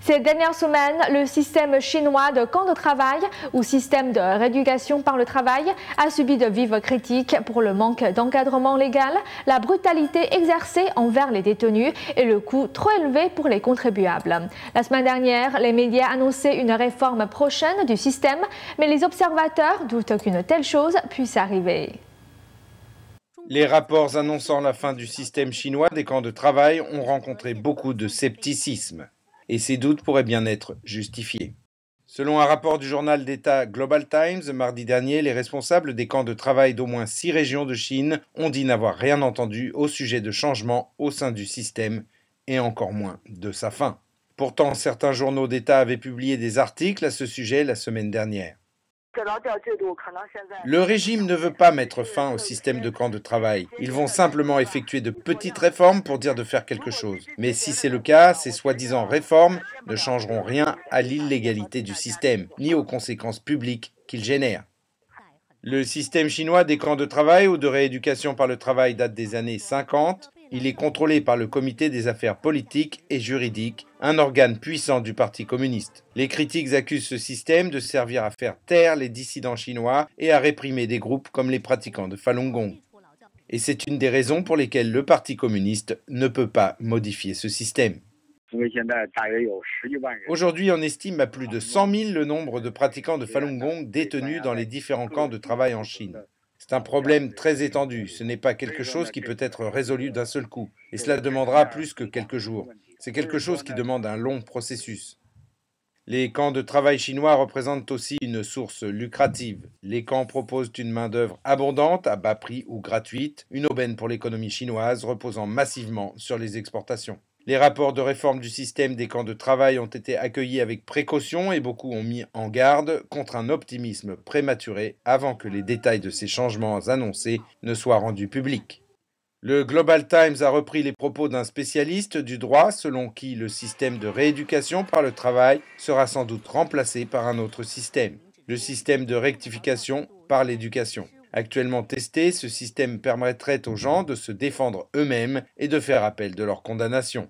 Ces dernières semaines, le système chinois de camps de travail ou système de rééducation par le travail a subi de vives critiques pour le manque d'encadrement légal, la brutalité exercée envers les détenus et le coût trop élevé pour les contribuables. La semaine dernière, les médias annonçaient une réforme prochaine du système, mais les observateurs doutent qu'une telle chose puisse arriver. Les rapports annonçant la fin du système chinois des camps de travail ont rencontré beaucoup de scepticisme. Et ces doutes pourraient bien être justifiés. Selon un rapport du journal d'État Global Times, mardi dernier, les responsables des camps de travail d'au moins 6 régions de Chine ont dit n'avoir rien entendu au sujet de changements au sein du système et encore moins de sa fin. Pourtant, certains journaux d'État avaient publié des articles à ce sujet la semaine dernière. Le régime ne veut pas mettre fin au système de camps de travail. Ils vont simplement effectuer de petites réformes pour dire de faire quelque chose. Mais si c'est le cas, ces soi-disant réformes ne changeront rien à l'illégalité du système, ni aux conséquences publiques qu'il génère. Le système chinois des camps de travail ou de rééducation par le travail date des années 50. Il est contrôlé par le Comité des affaires politiques et juridiques, un organe puissant du Parti communiste. Les critiques accusent ce système de servir à faire taire les dissidents chinois et à réprimer des groupes comme les pratiquants de Falun Gong. Et c'est une des raisons pour lesquelles le Parti communiste ne peut pas modifier ce système. Aujourd'hui, on estime à plus de 100 000 le nombre de pratiquants de Falun Gong détenus dans les différents camps de travail en Chine. C'est un problème très étendu, ce n'est pas quelque chose qui peut être résolu d'un seul coup, et cela demandera plus que quelques jours. C'est quelque chose qui demande un long processus. Les camps de travail chinois représentent aussi une source lucrative. Les camps proposent une main-d'œuvre abondante, à bas prix ou gratuite, une aubaine pour l'économie chinoise reposant massivement sur les exportations. Les rapports de réforme du système des camps de travail ont été accueillis avec précaution et beaucoup ont mis en garde contre un optimisme prématuré avant que les détails de ces changements annoncés ne soient rendus publics. Le Global Times a repris les propos d'un spécialiste du droit selon qui le système de rééducation par le travail sera sans doute remplacé par un autre système, le système de rectification par l'éducation. Actuellement testé, ce système permettrait aux gens de se défendre eux-mêmes et de faire appel de leur condamnation.